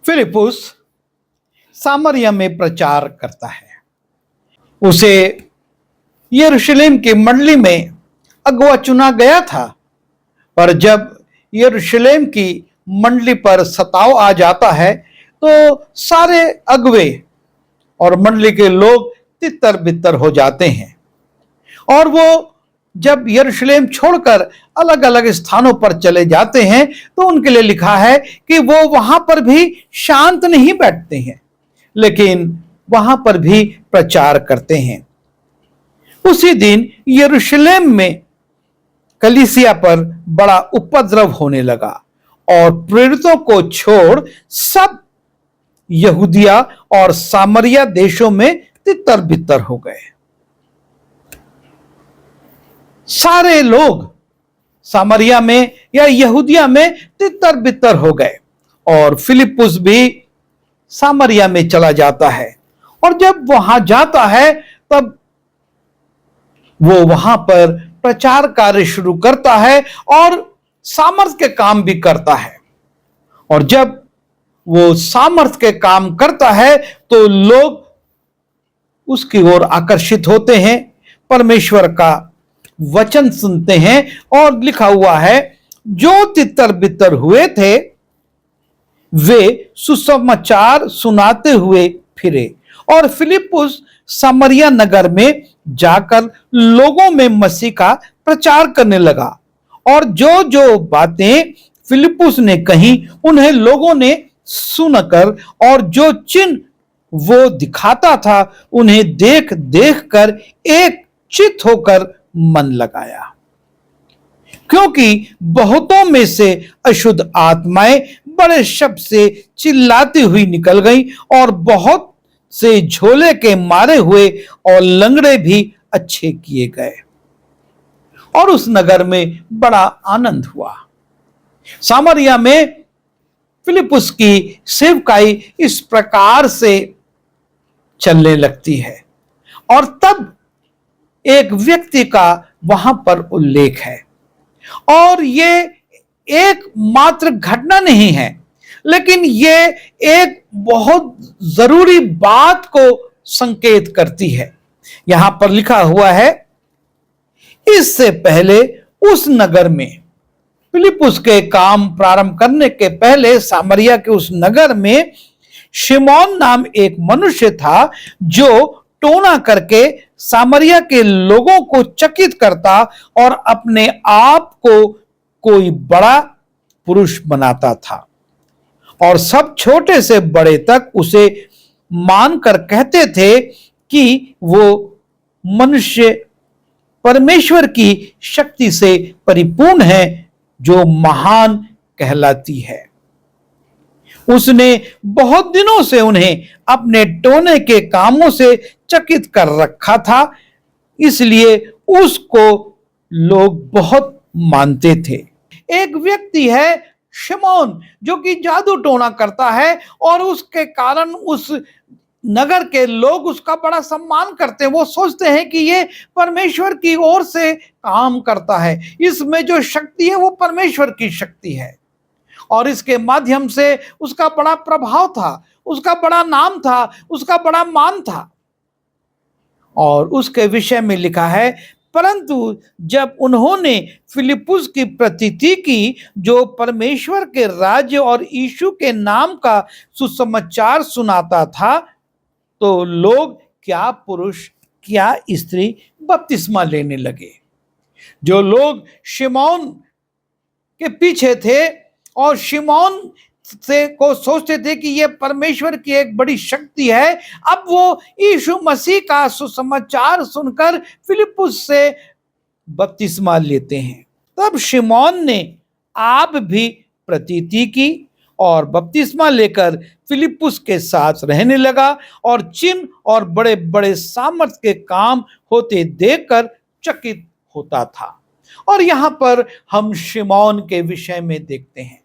फिलिपुस सामरिया में प्रचार करता है। उसे यरूशलेम की मंडली में अगुवा चुना गया था, पर जब यरूशलेम की मंडली पर सताव आ जाता है तो सारे अगुवे और मंडली के लोग तितर बितर हो जाते हैं और वो जब यरूशलेम छोड़कर अलग अलग स्थानों पर चले जाते हैं तो उनके लिए लिखा है कि वो वहां पर भी शांत नहीं बैठते हैं, लेकिन वहां पर भी प्रचार करते हैं। उसी दिन यरूशलेम में कलीसिया पर बड़ा उपद्रव होने लगा और प्रेरितों को छोड़ सब यहूदिया और सामरिया देशों में तितर बितर हो गए। सारे लोग सामरिया में या यहूदिया में तितर बितर हो गए और फिलिपुस भी सामरिया में चला जाता है और जब वहां जाता है तब वो वहां पर प्रचार कार्य शुरू करता है और सामर्थ के काम भी करता है। और जब वो सामर्थ के काम करता है तो लोग उसकी ओर आकर्षित होते हैं, परमेश्वर का वचन सुनते हैं और लिखा हुआ है जो तितर बितर हुए थे वे सुसमाचार सुनाते हुए फिरे और फिलिपुस सामरिया नगर में जाकर लोगों में मसीह का प्रचार करने लगा और जो जो बातें फिलिपुस ने कही उन्हें लोगों ने सुनकर और जो चिन्ह वो दिखाता था उन्हें देख देख कर एक चित होकर मन लगाया, क्योंकि बहुतों में से अशुद्ध आत्माएं बड़े शब्द से चिल्लाती हुई निकल गईं और बहुत से झोले के मारे हुए और लंगड़े भी अच्छे किए गए और उस नगर में बड़ा आनंद हुआ। सामरिया में फिलिपुस की सेवकाई इस प्रकार से चलने लगती है और तब एक व्यक्ति का वहां पर उल्लेख है और ये एक मात्र घटना नहीं है, लेकिन ये एक बहुत जरूरी बात को संकेत करती है। यहां पर लिखा हुआ है इससे पहले उस नगर में फिलिपुस के काम प्रारंभ करने के पहले सामरिया के उस नगर में शिमोन नाम एक मनुष्य था जो टोना करके सामरिया के लोगों को चकित करता और अपने आप को कोई बड़ा पुरुष बनाता था और सब छोटे से बड़े तक उसे मानकर कहते थे कि वो मनुष्य परमेश्वर की शक्ति से परिपूर्ण है जो महान कहलाती है। उसने बहुत दिनों से उन्हें अपने टोने के कामों से चकित कर रखा था, इसलिए उसको लोग बहुत मानते थे। एक व्यक्ति है शिमोन जो कि जादू टोना करता है और उसके कारण उस नगर के लोग उसका बड़ा सम्मान करते हैं। वो सोचते हैं कि ये परमेश्वर की ओर से काम करता है, इसमें जो शक्ति है वो परमेश्वर की शक्ति है और इसके माध्यम से उसका बड़ा प्रभाव था, उसका बड़ा नाम था, उसका बड़ा मान था। और उसके विषय में लिखा है परंतु जब उन्होंने फिलिपुस की प्रतीति की जो परमेश्वर के राज्य और यीशु के नाम का सुसमाचार सुनाता था तो लोग क्या पुरुष क्या स्त्री बपतिस्मा लेने लगे। जो लोग शिमोन के पीछे थे और शिमोन से को सोचते थे कि यह परमेश्वर की एक बड़ी शक्ति है, अब वो यीशु मसीह का सुसमाचार सुनकर फिलिपुस से बपतिस्मा लेते हैं। तब शिमोन ने आप भी प्रतीति की और बपतिस्मा लेकर फिलिपुस के साथ रहने लगा और चिन्ह और बड़े बड़े सामर्थ के काम होते देखकर चकित होता था। और यहां पर हम शिमोन के विषय में देखते हैं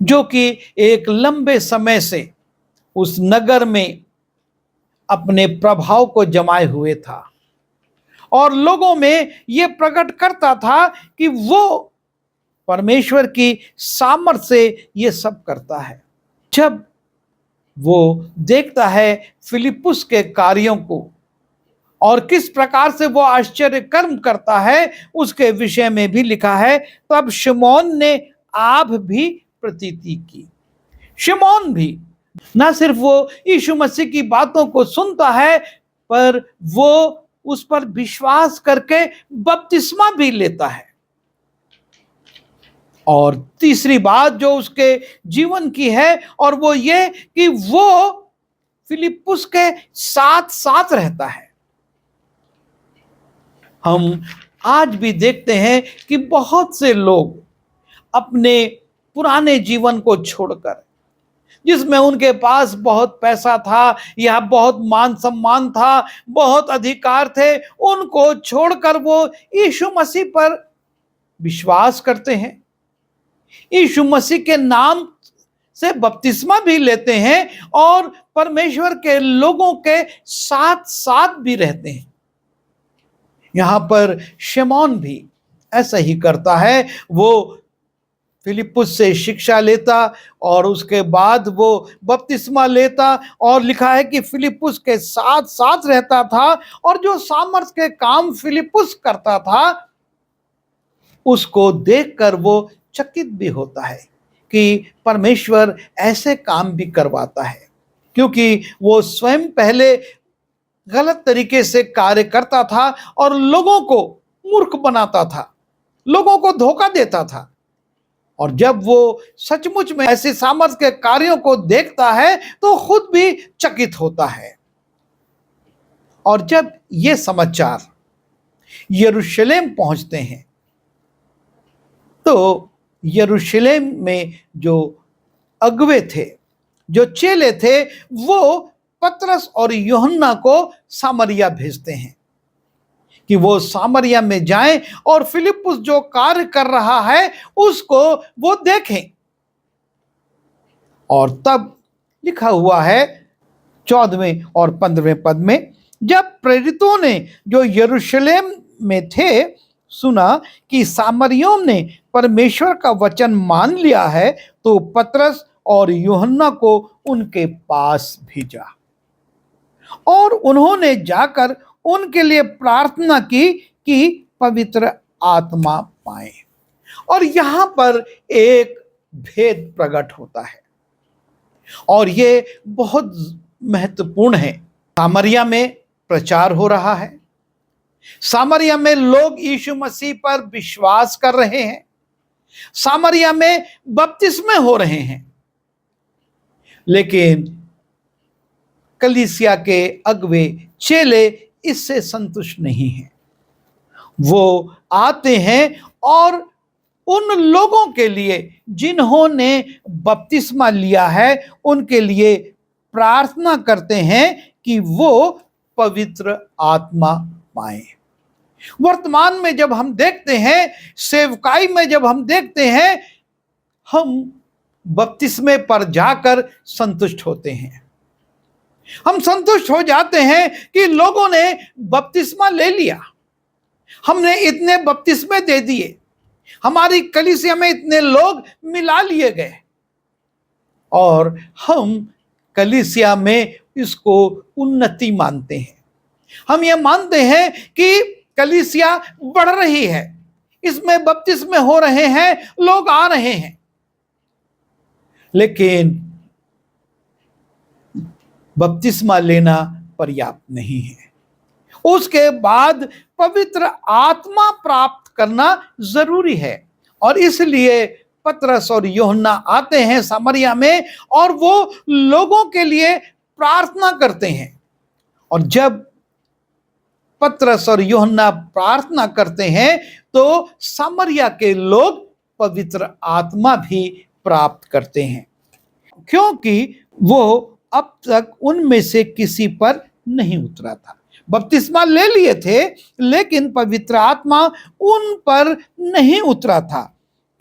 जो कि एक लंबे समय से उस नगर में अपने प्रभाव को जमाए हुए था और लोगों में यह प्रकट करता था कि वो परमेश्वर की सामर्थ से यह सब करता है। जब वो देखता है फिलिप्पुस के कार्यों को और किस प्रकार से वो आश्चर्य कर्म करता है, उसके विषय में भी लिखा है, तब शिमोन ने आप भी प्रतीति की। शिमोन भी ना सिर्फ वो यीशु मसीह की बातों को सुनता है, पर वो उस पर विश्वास करके बपतिस्मा भी लेता है। और तीसरी बात जो उसके जीवन की है, और वो ये कि वो फिलिप्पुस के साथ साथ रहता है। हम आज भी देखते हैं कि बहुत से लोग अपने पुराने जीवन को छोड़कर, जिसमें उनके पास बहुत पैसा था या बहुत मान सम्मान था, बहुत अधिकार थे, उनको छोड़कर वो यीशु मसीह पर विश्वास करते हैं, यीशु मसीह के नाम से बपतिस्मा भी लेते हैं और परमेश्वर के लोगों के साथ साथ भी रहते हैं। यहां पर शिमोन भी ऐसा ही करता है। वो फिलिप्पुस से शिक्षा लेता और उसके बाद वो बपतिस्मा लेता, और लिखा है कि फिलिप्पुस के साथ साथ रहता था, और जो सामर्थ के काम फिलिप्पुस करता था उसको देखकर वो चकित भी होता है कि परमेश्वर ऐसे काम भी करवाता है, क्योंकि वो स्वयं पहले गलत तरीके से कार्य करता था और लोगों को मूर्ख बनाता था, लोगों को धोखा देता था। और जब वो सचमुच में ऐसे सामर्थ्य के कार्यों को देखता है तो खुद भी चकित होता है। और जब ये समाचार यरूशलेम पहुंचते हैं, तो यरूशलेम में जो अगुवे थे, जो चेले थे, वो पतरस और यूहन्ना को सामरिया भेजते हैं कि वो सामरिया में जाएं और फिलिप्पुस जो कार्य कर रहा है उसको वो देखें। और तब लिखा हुआ है 14वें और 15वें पद में, जब प्रेरितों ने जो यरूशलेम में थे सुना कि सामरियों ने परमेश्वर का वचन मान लिया है, तो पतरस और यूहन्ना को उनके पास भेजा और उन्होंने जाकर उनके लिए प्रार्थना की कि पवित्र आत्मा पाए। और यहां पर एक भेद प्रकट होता है और ये बहुत महत्वपूर्ण है। सामरिया में प्रचार हो रहा है, सामरिया में लोग यीशु मसीह पर विश्वास कर रहे हैं, सामरिया में बपतिस्मे हो रहे हैं, लेकिन कलीसिया के अगुवे चेले इससे संतुष्ट नहीं हैं। वो आते हैं और उन लोगों के लिए जिन्होंने बपतिस्मा लिया है उनके लिए प्रार्थना करते हैं कि वो पवित्र आत्मा पाए। वर्तमान में जब हम देखते हैं, सेवकाई में जब हम देखते हैं, हम बपतिस्मे पर जाकर संतुष्ट होते हैं। हम संतुष्ट हो जाते हैं कि लोगों ने बपतिस्मा ले लिया, हमने इतने बपतिस्मे दे दिए, हमारी कलीसिया में इतने लोग मिला लिए गए, और हम कलीसिया में इसको उन्नति मानते हैं। हम ये मानते हैं कि कलीसिया बढ़ रही है, इसमें बपतिस्मे हो रहे हैं, लोग आ रहे हैं, लेकिन बपतिस्मा लेना पर्याप्त नहीं है। उसके बाद पवित्र आत्मा प्राप्त करना जरूरी है। और इसलिए पतरस और यूहन्ना आते हैं सामरिया में और वो लोगों के लिए प्रार्थना करते हैं। और जब पतरस और यूहन्ना प्रार्थना करते हैं तो सामरिया के लोग पवित्र आत्मा भी प्राप्त करते हैं, क्योंकि वो अब तक उनमें से किसी पर नहीं उतरा था। बपतिस्मा ले लिए थे, लेकिन पवित्र आत्मा उन पर नहीं उतरा था,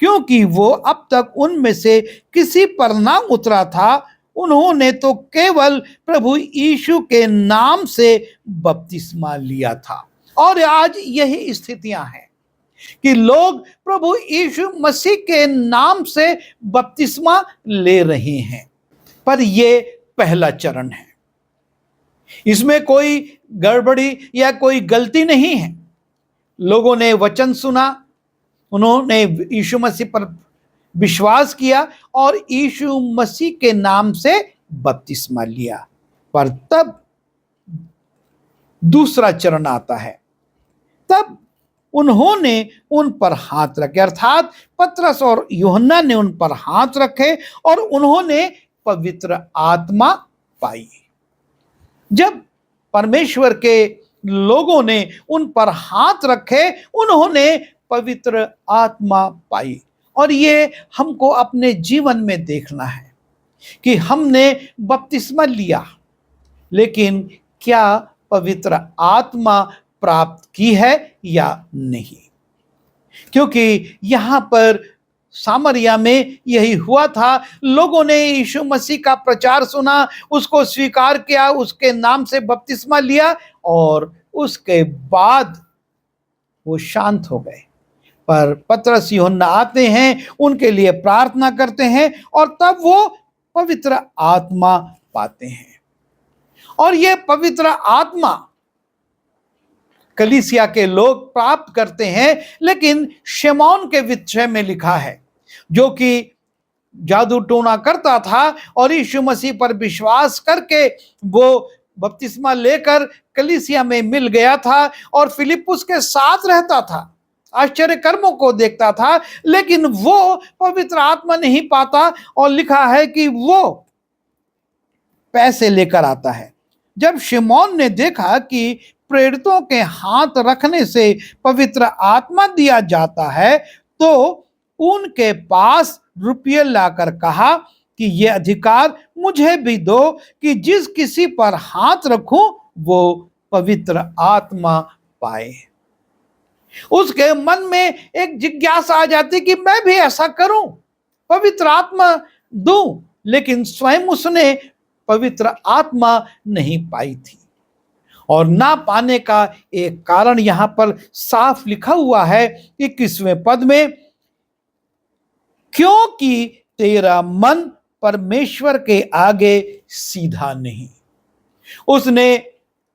क्योंकि वो अब तक उनमें से किसी पर ना उतरा था। उन्होंने तो केवल प्रभु यीशु के नाम से बपतिस्मा लिया था। और आज यही स्थितियां हैं कि लोग प्रभु यीशु मसीह के नाम से बपतिस्मा ले रहे हैं। पर ये पहला चरण है, इसमें कोई गड़बड़ी या कोई गलती नहीं है। लोगों ने वचन सुना, उन्होंने यीशु मसीह पर विश्वास किया और यीशु मसीह के नाम से बपतिस्मा लिया। पर तब दूसरा चरण आता है, तब उन्होंने उन पर हाथ रखे, अर्थात पतरस और यूहन्ना ने उन पर हाथ रखे और उन्होंने पवित्र आत्मा पाई। जब परमेश्वर के लोगों ने उन पर हाथ रखे, उन्होंने पवित्र आत्मा पाई। और ये हमको अपने जीवन में देखना है कि हमने बपतिस्मा लिया, लेकिन क्या पवित्र आत्मा प्राप्त की है या नहीं। क्योंकि यहां पर सामरिया में यही हुआ था। लोगों ने यीशु मसीह का प्रचार सुना, उसको स्वीकार किया, उसके नाम से बपतिस्मा लिया और उसके बाद वो शांत हो गए। पर पतरस यूहन्ना आते हैं, उनके लिए प्रार्थना करते हैं और तब वो पवित्र आत्मा पाते हैं। और ये पवित्र आत्मा कलीसिया के लोग प्राप्त करते हैं, लेकिन शमौन के विषय में लिखा है, जो कि जादू टोना करता था और यीशु मसीह पर विश्वास करके वो बपतिस्मा लेकर कलीसिया में मिल गया था और फिलिप्पुस के साथ रहता था, आश्चर्य कर्मों को देखता था, लेकिन वो पवित्र आत्मा नहीं पाता। और लिखा है कि वो पैसे लेकर आता है। जब शिमोन ने देखा कि प्रेरितों के हाथ रखने से पवित्र आत्मा दिया जाता है, तो उनके पास रुपये लाकर कहा कि ये अधिकार मुझे भी दो कि जिस किसी पर हाथ रखूं वो पवित्र आत्मा पाए। उसके मन में एक जिज्ञासा आ जाती कि मैं भी ऐसा करूं, पवित्र आत्मा दूं, लेकिन स्वयं उसने पवित्र आत्मा नहीं पाई थी। और ना पाने का एक कारण यहां पर साफ लिखा हुआ है 21वें पद में, क्योंकि तेरा मन परमेश्वर के आगे सीधा नहीं। उसने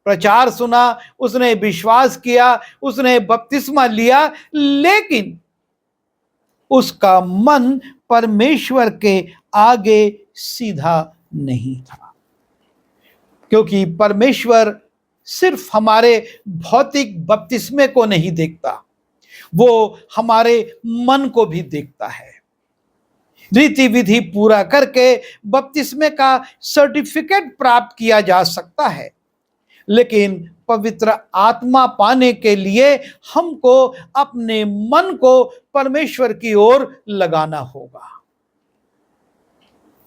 प्रचार सुना, उसने विश्वास किया, उसने बपतिस्मा लिया, लेकिन उसका मन परमेश्वर के आगे सीधा नहीं था। क्योंकि परमेश्वर सिर्फ हमारे भौतिक बपतिस्मे को नहीं देखता, वो हमारे मन को भी देखता है। रीति विधि पूरा करके बपतिस्मे का सर्टिफिकेट प्राप्त किया जा सकता है, लेकिन पवित्र आत्मा पाने के लिए हमको अपने मन को परमेश्वर की ओर लगाना होगा।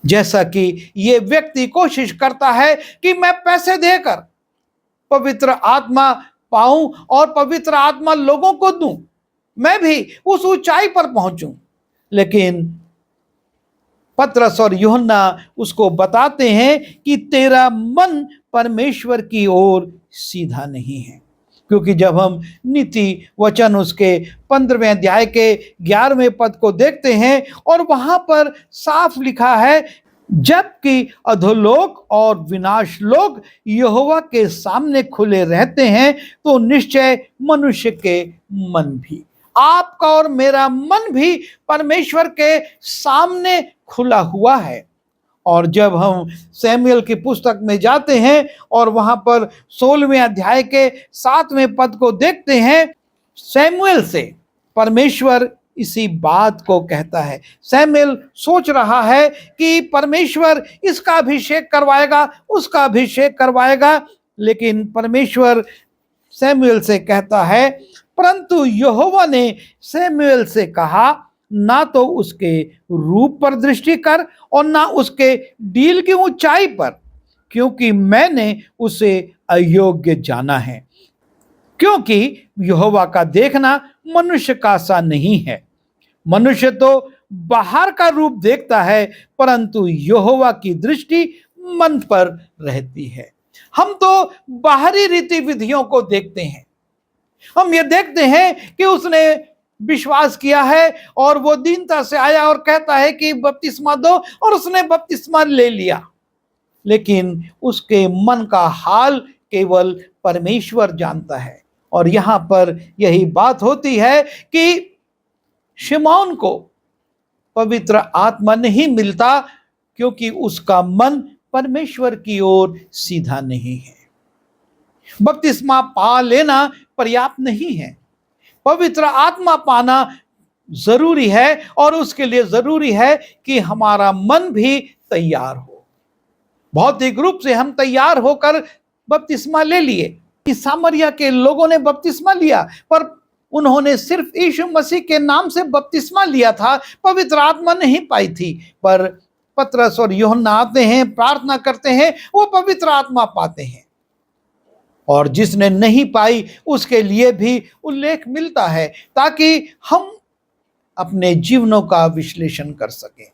जैसा कि ये व्यक्ति कोशिश करता है कि मैं पैसे देकर पवित्र आत्मा पाऊं और पवित्र आत्मा लोगों को दूं, मैं भी उस ऊंचाई पर पहुंचूं, लेकिन पतरस और यूहन्ना उसको बताते हैं कि तेरा मन परमेश्वर की ओर सीधा नहीं है। क्योंकि जब हम नीति वचन उसके 15वें अध्याय के 11वें पद को देखते हैं और वहां पर साफ लिखा है, जबकि अधोलोक और विनाश लोक यहोवा के सामने खुले रहते हैं, तो निश्चय मनुष्य के मन भी, आपका और मेरा मन भी परमेश्वर के सामने खुला हुआ है। और जब हम सैमुएल की पुस्तक में जाते हैं और वहां पर 16वें अध्याय के 7वें पद को देखते हैं, सैमुएल से परमेश्वर इसी बात को कहता है। सैमुएल सोच रहा है कि परमेश्वर इसका अभिषेक करवाएगा, उसका अभिषेक करवाएगा, लेकिन परमेश्वर सैमुएल से कहता है, परंतु यहोवा ने सैमुएल से कहा, ना तो उसके रूप पर दृष्टि कर और ना उसके डील की ऊंचाई पर, क्योंकि मैंने उसे अयोग्य जाना है। क्योंकि यहोवा का देखना मनुष्य का सा नहीं है। मनुष्य तो बाहर का रूप देखता है, परंतु यहोवा की दृष्टि मन पर रहती है। हम तो बाहरी रीति विधियों को देखते हैं। हम ये देखते हैं कि उसने विश्वास किया है और वो दीनता से आया और कहता है कि बपतिस्मा दो, और उसने बपतिस्मा ले लिया। लेकिन उसके मन का हाल केवल परमेश्वर जानता है। और यहां पर यही बात होती है कि शिमौन को पवित्र आत्मा नहीं मिलता क्योंकि उसका मन परमेश्वर की ओर सीधा नहीं है। बपतिस्मा पा लेना पर्याप्त नहीं है, पवित्र आत्मा पाना जरूरी है, और उसके लिए जरूरी है कि हमारा मन भी तैयार हो। भौतिक रूप से हम तैयार होकर बपतिस्मा ले लिए। कि सामरिया के लोगों ने बपतिस्मा लिया, पर उन्होंने सिर्फ यीशु मसीह के नाम से बपतिस्मा लिया था, पवित्र आत्मा नहीं पाई थी। पर पतरस और यूहन्ना आते हैं, प्रार्थना करते हैं, वो पवित्र आत्मा पाते हैं। और जिसने नहीं पाई उसके लिए भी उल्लेख मिलता है, ताकि हम अपने जीवनों का विश्लेषण कर सकें।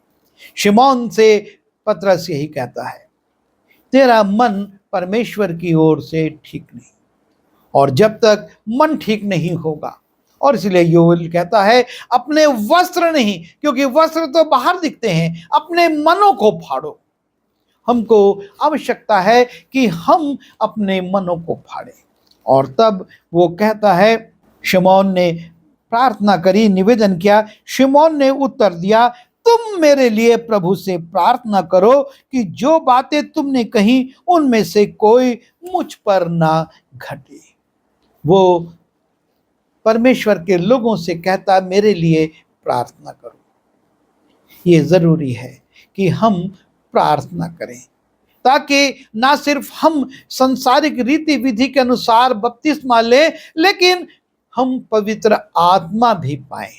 शिमौन से पतरस यही कहता है, तेरा मन परमेश्वर की ओर से ठीक नहीं। और जब तक मन ठीक नहीं होगा, और इसलिए योएल कहता है, अपने वस्त्र नहीं, क्योंकि वस्त्र तो बाहर दिखते हैं, अपने मनों को फाड़ो। हमको आवश्यकता है कि हम अपने मनों को फाड़ें। और तब वो कहता है, शिमौन ने प्रार्थना करी, निवेदन किया। शिमौन ने उत्तर दिया, तुम मेरे लिए प्रभु से प्रार्थना करो कि जो बातें तुमने कही उनमें से कोई मुझ पर ना घटे। वो परमेश्वर के लोगों से कहता, मेरे लिए प्रार्थना करो। ये जरूरी है कि हम प्रार्थना करें, ताकि ना सिर्फ हम सांसारिक रीति विधि के अनुसार बपतिस्मा लें, लेकिन हम पवित्र आत्मा भी पाएं।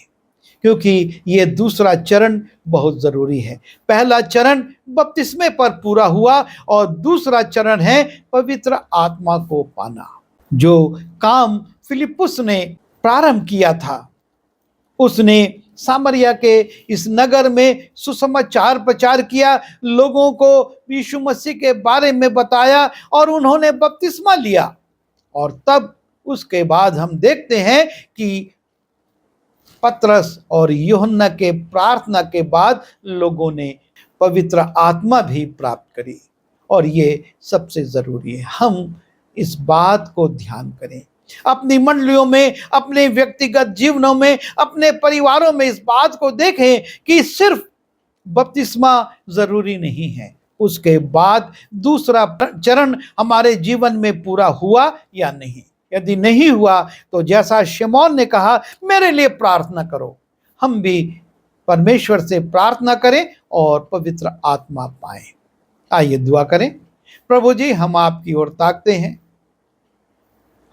क्योंकि ये दूसरा चरण बहुत जरूरी है। पहला चरण बपतिस्मे पर पूरा हुआ, और दूसरा चरण है पवित्र आत्मा को पाना। जो काम फिलिप्पुस ने प्रारंभ किया था, उसने सामरिया के इस नगर में सुसमाचार प्रचार किया, लोगों को यीशु मसीह के बारे में बताया, और उन्होंने बपतिस्मा लिया। और तब उसके बाद हम देखते हैं कि पतरस और यूहन्ना के प्रार्थना के बाद लोगों ने पवित्र आत्मा भी प्राप्त करी। और ये सबसे जरूरी है, हम इस बात को ध्यान करें, अपनी मंडलियों में, अपने व्यक्तिगत जीवनों में, अपने परिवारों में इस बात को देखें कि सिर्फ बपतिस्मा जरूरी नहीं है, उसके बाद दूसरा चरण हमारे जीवन में पूरा हुआ या नहीं। यदि नहीं हुआ तो जैसा शिमौन ने कहा, मेरे लिए प्रार्थना करो, हम भी परमेश्वर से प्रार्थना करें और पवित्र आत्मा पाएं। आइए दुआ करें। प्रभु जी, हम आपकी ओर ताकते हैं,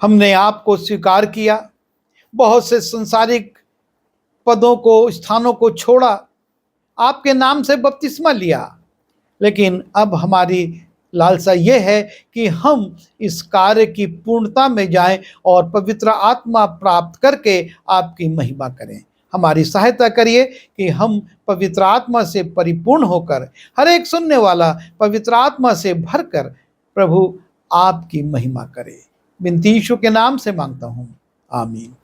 हमने आपको स्वीकार किया, बहुत से संसारिक पदों को, स्थानों को छोड़ा, आपके नाम से बपतिस्मा लिया, लेकिन अब हमारी लालसा यह है कि हम इस कार्य की पूर्णता में जाएं और पवित्र आत्मा प्राप्त करके आपकी महिमा करें। हमारी सहायता करिए कि हम पवित्र आत्मा से परिपूर्ण होकर, हर एक सुनने वाला पवित्र आत्मा से भरकर प्रभु आपकी महिमा करे। बिनती यीशु के नाम से मांगता हूँ, आमीन।